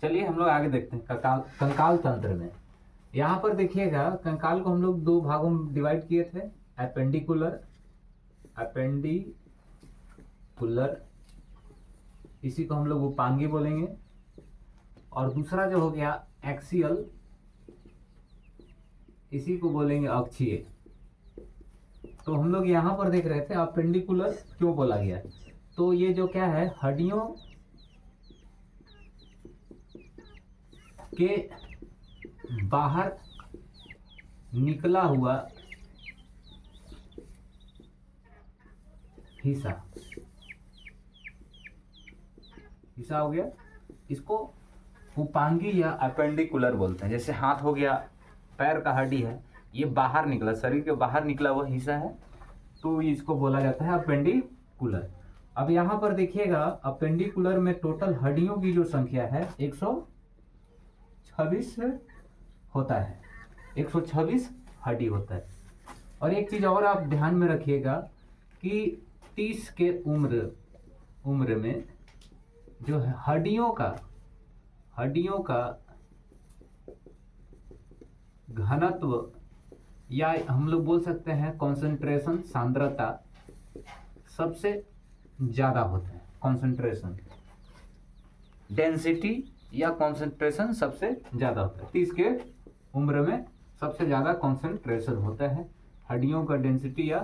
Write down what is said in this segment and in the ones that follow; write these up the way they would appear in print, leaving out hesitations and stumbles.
चलिए हम लोग आगे देखते हैं कंकाल कंकाल तंत्र में। यहाँ पर देखिएगा कंकाल को हम लोग दो भागों में डिवाइड किए थे, अपेंडिकुलर अपेंडिकुलर इसी को हम लोग उपांगी बोलेंगे, और दूसरा जो हो गया एक्सियल, इसी को बोलेंगे अक्षीय। तो हम लोग यहाँ पर देख रहे थे अपेंडिकुलर क्यों बोला गया, तो ये जो क्या है हड्डियों के बाहर निकला हुआ हिस्सा हो गया, इसको उपांगी या अपेंडिकुलर बोलते हैं। जैसे हाथ हो गया, पैर का हड्डी है, ये बाहर निकला, शरीर के बाहर निकला हुआ हिस्सा है, तो इसको बोला जाता है अपेंडिकुलर। अब यहाँ पर देखिएगा अपेंडिकुलर में टोटल हड्डियों की जो संख्या है 126 होता है, 126 हड्डी होता है। और एक चीज और आप ध्यान में रखिएगा कि 30 के उम्र में जो है हड्डियों का घनत्व या हम लोग बोल सकते हैं कॉन्सेंट्रेशन, सांद्रता सबसे ज्यादा होता है। कॉन्सेंट्रेशन, डेंसिटी या कॉन्सेंट्रेशन सबसे ज्यादा होता है। 30 के उम्र में सबसे ज्यादा कॉन्सेंट्रेशन होता है, हड्डियों का डेंसिटी या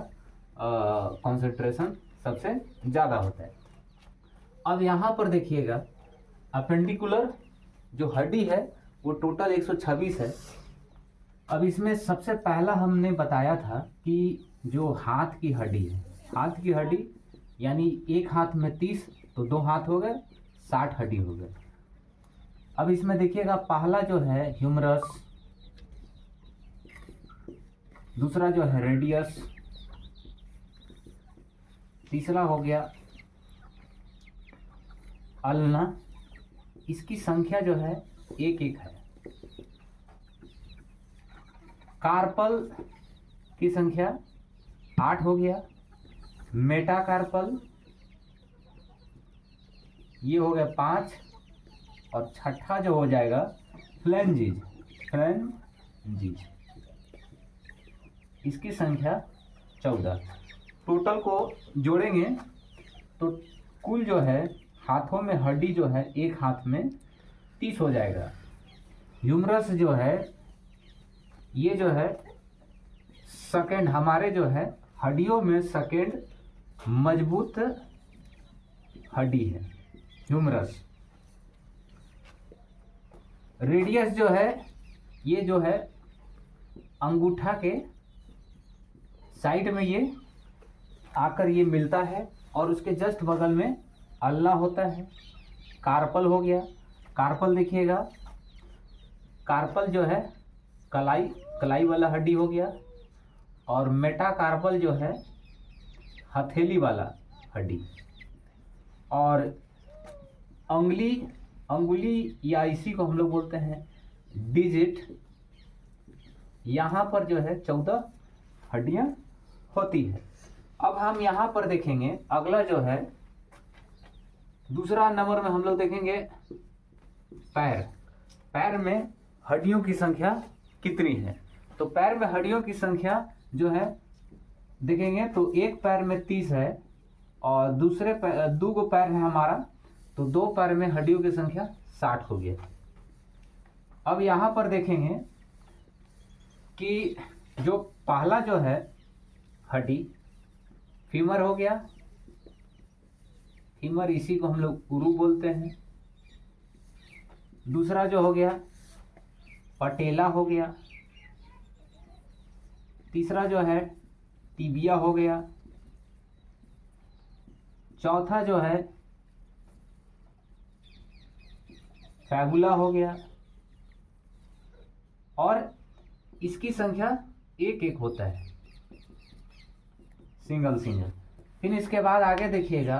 कॉन्सेंट्रेशन सबसे ज्यादा होता है। अब यहाँ पर देखिएगा अपेंडिकुलर जो हड्डी है वो टोटल 126 है। अब इसमें सबसे पहला हमने बताया था कि जो हाथ की हड्डी है, हाथ की हड्डी यानी एक हाथ में 30 तो दो हाथ हो गए, 60 हड्डी हो गए। अब इसमें देखिएगा पहला जो है ह्यूमरस, दूसरा जो है रेडियस, तीसरा हो गया अल्ना, इसकी संख्या जो है एक एक है। कार्पल की संख्या 8 हो गया, मेटाकार्पल ये हो गया 5, और छठा जो हो जाएगा फ्लैंजिज, इसकी संख्या 14। टोटल को जोड़ेंगे तो कुल जो है हाथों में हड्डी जो है एक हाथ में 30 हो जाएगा। ह्यूमरस जो है ये जो है सेकेंड, हमारे जो है हड्डियों में सेकेंड मजबूत हड्डी है ह्यूमरस। रेडियस जो है ये जो है अंगूठा के साइड में ये आकर ये मिलता है, और उसके जस्ट बगल में अल्ला होता है। कार्पल हो गया, कार्पल देखिएगा, कार्पल जो है कलाई वाला हड्डी हो गया, और मेटाकार्पल जो है हथेली वाला हड्डी। और अंगुली या इसी को हम लोग बोलते हैं डिजिट, यहाँ पर जो है 14 हड्डियां होती है। अब हम यहाँ पर देखेंगे अगला जो है दूसरा नंबर में हम लोग देखेंगे पैर में हड्डियों की संख्या कितनी है। तो पैर में हड्डियों की संख्या जो है देखेंगे तो एक पैर में 30 है, और दूसरे दो गो पैर है हमारा, तो दो पैर में हड्डियों की संख्या 60 हो गया। अब यहाँ पर देखेंगे कि जो पहला जो है हड्डी फीमर हो गया, फीमर इसी को हम लोग उरू बोलते हैं। दूसरा जो हो गया पटेला हो गया, तीसरा जो है टिबिया हो गया, चौथा जो है फैबुला हो गया, और इसकी संख्या एक एक होता है, सिंगल। फिर इसके बाद आगे देखिएगा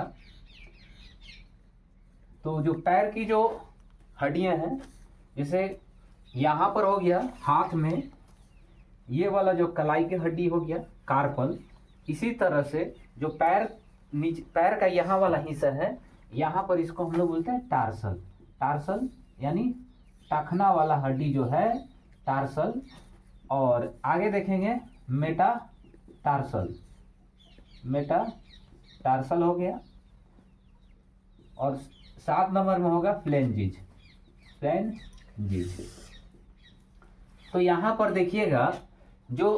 तो जो पैर की जो हड्डियां हैं, जैसे यहाँ पर हो गया हाथ में ये वाला जो कलाई की हड्डी हो गया कार्पल, इसी तरह से जो पैर का यहाँ वाला हिस्सा है, यहाँ पर इसको हम लोग बोलते हैं टार्सल यानी टखना वाला हड्डी जो है टार्सल, और आगे देखेंगे मेटाटार्सल, मेटाटार्सल हो गया, और 7 नंबर में होगा फ्लेंजिज, फ्लेंजिज। तो यहाँ पर देखिएगा जो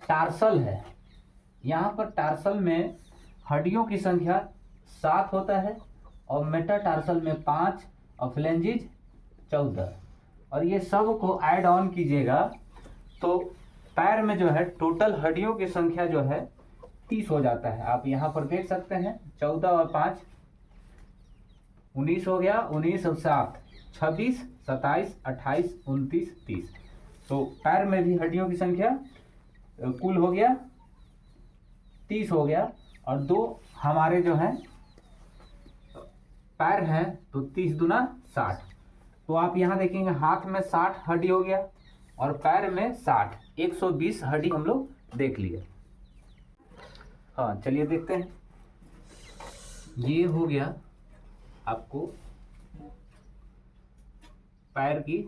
टार्सल है, यहाँ पर टार्सल में हड्डियों की संख्या 7 होता है, और मेटाटार्सल में 5, और फ्लेंजिज 14, और ये सब को ऐड ऑन कीजिएगा तो पैर में जो है टोटल हड्डियों की संख्या जो है 30 हो जाता है। आप यहाँ पर देख सकते हैं 14 और 5 19 हो गया, 19 और 7 26, 27, 28, 29, 30। तो पैर में भी हड्डियों की संख्या कुल हो गया 30 हो गया, और 2 हमारे जो है पैर हैं तो 30 दूना 60। तो आप यहाँ देखेंगे हाथ में 60 हड्डी हो गया और पैर में 60, 120 हड्डी हम लोग देख लिए। हाँ चलिए देखते हैं। ये हो गया आपको पैर की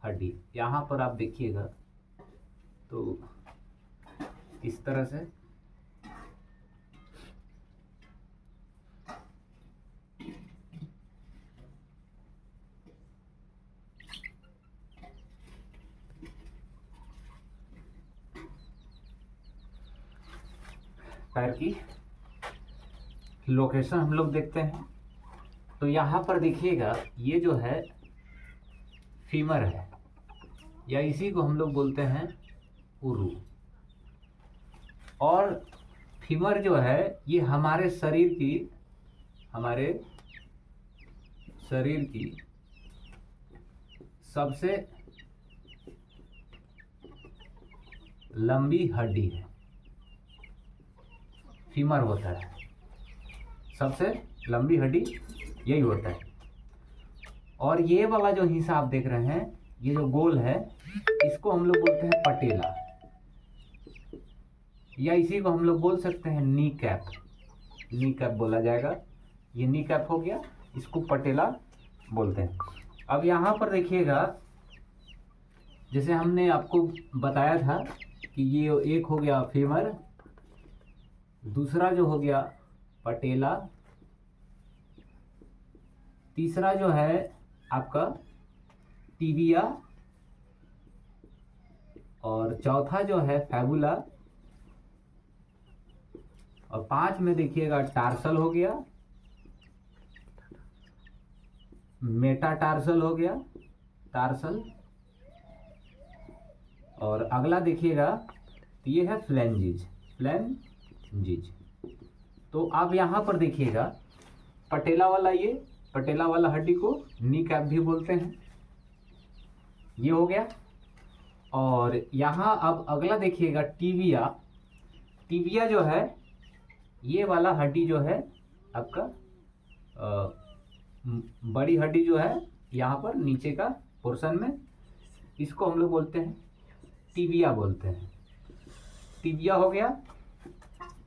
हड्डी। यहाँ पर आप देखिएगा तो इस तरह से पैर की लोकेशन हम लोग देखते हैं। तो यहाँ पर देखिएगा ये जो है फीमर है, या इसी को हम लोग बोलते हैं उरू। और फीमर जो है ये हमारे शरीर की सबसे लंबी हड्डी है, फीमर होता है, सबसे लंबी हड्डी यही होता है। और ये वाला जो हिस्सा आप देख रहे हैं, ये जो गोल है, इसको हम लोग बोलते हैं पटेला, या इसी को हम लोग बोल सकते हैं नी कैप, नी कैप बोला जाएगा। ये नी कैप हो गया, इसको पटेला बोलते हैं। अब यहाँ पर देखिएगा जैसे हमने आपको बताया था कि ये एक हो गया फीमर, दूसरा जो हो गया पटेला, तीसरा जो है आपका टिबिया, और चौथा जो है फैबुला, और 5 में देखिएगा टार्सल हो गया, मेटाटार्सल हो गया, टार्सल, और अगला देखिएगा तो ये है फ्लेंजिज, फ्लेंजिज। तो आप यहाँ पर देखिएगा पटेला वाला, ये पटेला वाला हड्डी को नी कैप भी बोलते हैं, ये हो गया। और यहाँ अब अगला देखिएगा टिबिया, टिबिया जो है ये वाला हड्डी जो है आपका बड़ी हड्डी जो है यहाँ पर नीचे का पोर्शन में, इसको हम लोग बोलते हैं टिबिया बोलते हैं, टिबिया हो गया।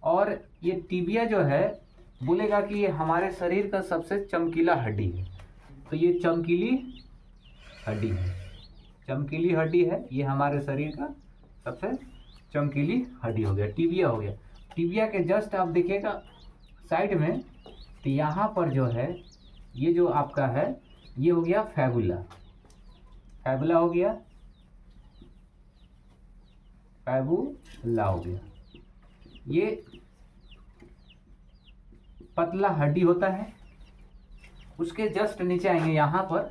और ये टिबिया जो है बोलेगा कि ये हमारे शरीर का सबसे चमकीला हड्डी है, तो ये चमकीली हड्डी है, चमकीली हड्डी है, ये हमारे शरीर का सबसे चमकीली हड्डी हो गया, टिबिया हो गया। टिबिया के जस्ट आप देखिएगा साइड में, तो यहाँ पर जो है ये जो आपका है ये हो गया फैबुला, फैबुला हो गया, फैबुला हो गया। ये पतला हड्डी होता है, उसके जस्ट नीचे आएंगे यहाँ पर,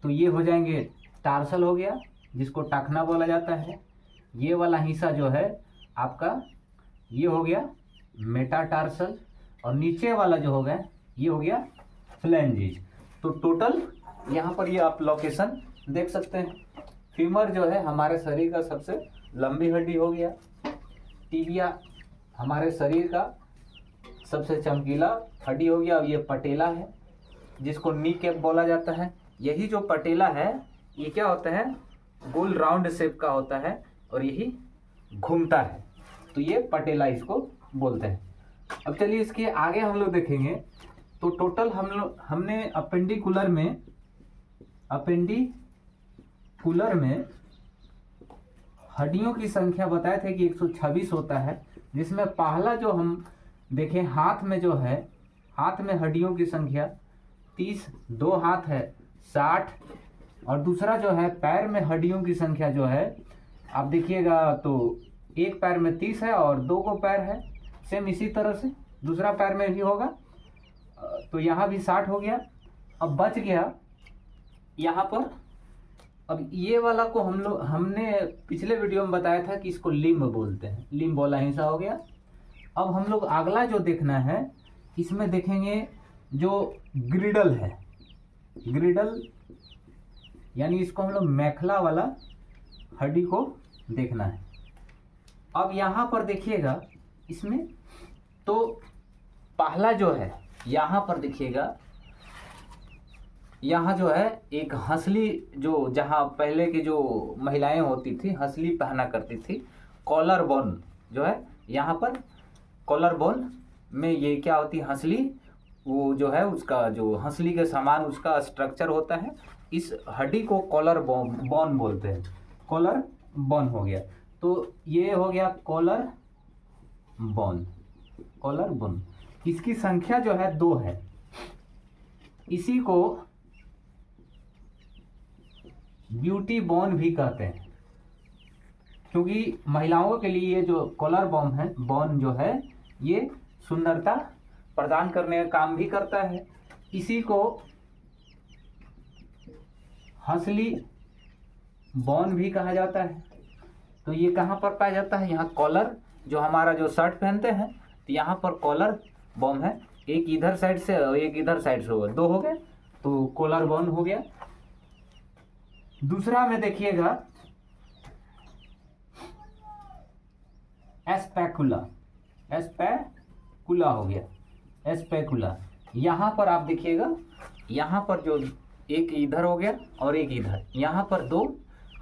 तो ये हो जाएंगे टार्सल हो गया, जिसको टखना बोला जाता है। ये वाला हिस्सा जो है आपका ये हो गया मेटाटार्सल, और नीचे वाला जो हो गया ये हो गया फ्लेंजिज। तो टोटल यहाँ पर ये आप लोकेशन देख सकते हैं। फीमर जो है हमारे शरीर का सबसे लंबी हड्डी हो गया, टिबिया हमारे शरीर का सबसे चमकीला हड्डी हो गया, और ये पटेला है जिसको नी कैप बोला जाता है। यही जो पटेला है ये क्या होता है, गोल राउंड शेप का होता है और यही घूमता है, तो ये पटेला इसको बोलते हैं। अब चलिए इसके आगे हम लोग देखेंगे। तो टोटल हमने अपेंडिकुलर में अपेंडिकुलर में हड्डियों की संख्या बताए थे कि 126 होता है, जिसमें पहला जो हम देखें हाथ में जो है, हाथ में हड्डियों की संख्या 30, 2 हाथ है 60, और दूसरा जो है पैर में हड्डियों की संख्या जो है आप देखिएगा तो एक पैर में 30 है और 2 को पैर है, सेम इसी तरह से दूसरा पैर में भी होगा, तो यहाँ भी 60 हो गया। अब बच गया यहाँ पर, अब ये वाला को हमने पिछले वीडियो में बताया था कि इसको लिम्ब बोलते हैं, लिम्ब वाला हिस्सा हो गया। अब हम लोग अगला जो देखना है, इसमें देखेंगे जो ग्रिडल है, ग्रिडल यानी इसको हम लोग मेखला वाला हड्डी को देखना है। अब यहाँ पर देखिएगा इसमें तो पहला जो है यहाँ पर देखिएगा, यहाँ जो है एक हंसली, जो जहाँ पहले की जो महिलाएं होती थी हंसली पहना करती थी, कॉलर बोन जो है यहाँ पर, कॉलर बोन में ये क्या होती है हंसली, वो जो है उसका जो हंसली के समान उसका स्ट्रक्चर होता है, इस हड्डी को कॉलर बोन बोलते हैं, कॉलर बोन हो गया। तो ये हो गया कॉलर बोन, कॉलर बोन, इसकी संख्या जो है 2 है। इसी को ब्यूटी बोन भी कहते हैं, क्योंकि महिलाओं के लिए ये जो कॉलर बोन है, बोन जो है ये सुंदरता प्रदान करने का काम भी करता है। इसी को हंसली बोन भी कहा जाता है। तो ये कहाँ पर पाया जाता है, यहाँ कॉलर, जो हमारा जो शर्ट पहनते हैं तो यहाँ पर कॉलर बोन है, एक इधर साइड से और एक इधर साइड से होगा, 2 हो गए, तो कॉलर बोन हो गया। दूसरा में देखिएगा एस्पेकुला, एस्पेकुला हो गया, एस्पेकुला। यहाँ पर आप देखिएगा, यहाँ पर जो एक इधर हो गया और एक इधर, यहाँ पर 2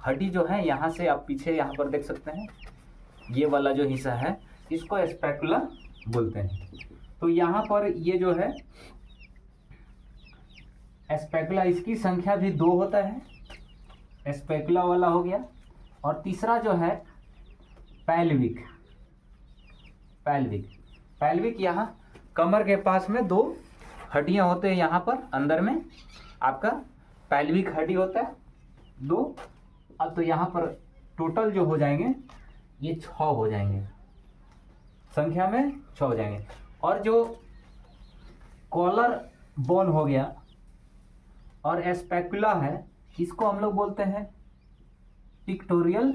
हड्डी जो है, यहाँ से आप पीछे यहाँ पर देख सकते हैं, ये वाला जो हिस्सा है इसको एस्पेकुला बोलते हैं। तो यहाँ पर ये जो है एस्पेकुला, इसकी संख्या भी 2 होता है, एस्पेकुला वाला हो गया। और तीसरा जो है पैल्विक, पैल्विक, पैल्विक यहाँ कमर के पास में 2 हड्डियाँ होते हैं, यहाँ पर अंदर में आपका पैल्विक हड्डी होता है 2। अब तो यहाँ पर टोटल जो हो जाएंगे ये 6 हो जाएंगे, संख्या में 6 हो जाएंगे। और जो कॉलर बोन हो गया और एस्पेकुला है, इसको हम लोग बोलते हैं पिक्टोरियल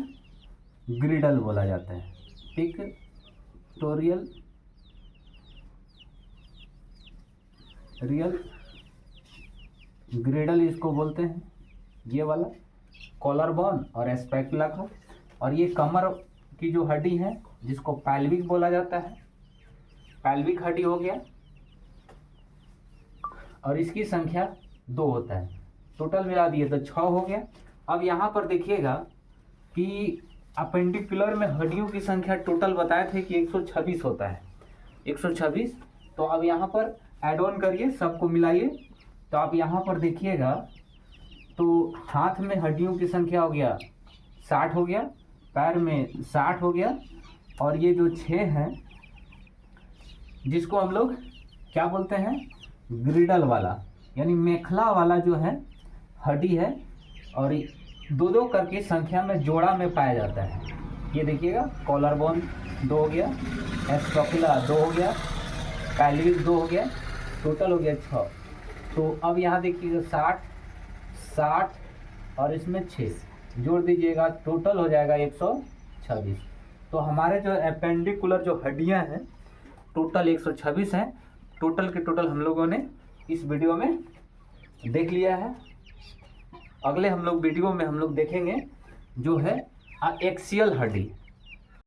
ग्रिडल बोला जाता है, पिक्टोरियल रियल ग्रिडल इसको बोलते हैं, ये वाला कॉलर बोन और एस्पेकुला को। और ये कमर की जो हड्डी है जिसको पैल्विक बोला जाता है, पैल्विक हड्डी हो गया, और इसकी संख्या 2 होता है, टोटल मिला दिए तो 6 हो गया। अब यहाँ पर देखिएगा कि अपेंडिकुलर में हड्डियों की संख्या टोटल बताए थे कि 126 होता है, 126। तो अब यहाँ पर ऐड ऑन करिए, सबको मिलाइए, तो आप यहाँ पर देखिएगा तो हाथ में हड्डियों की संख्या हो गया 60 हो गया, पैर में 60 हो गया, और ये जो 6 हैं जिसको हम लोग क्या बोलते हैं ग्रिडल वाला, यानी मेखला वाला जो है हड्डी है, और 2-2 करके संख्या में जोड़ा में पाया जाता है। ये देखिएगा कॉलर बोन 2 हो गया, एस्पेकुला 2 हो गया, पैल्विक 2 हो गया, टोटल हो गया 6। तो अब यहाँ देखिएगा 60 और इसमें 6 जोड़ दीजिएगा, टोटल हो जाएगा 126। तो हमारे जो अपेंडिकुलर जो हड्डियाँ हैं टोटल 126 हैं, टोटल के टोटल हम लोगों ने इस वीडियो में देख लिया है। अगले हम लोग वीडियो में हम लोग देखेंगे जो है एक्सियल हड्डी,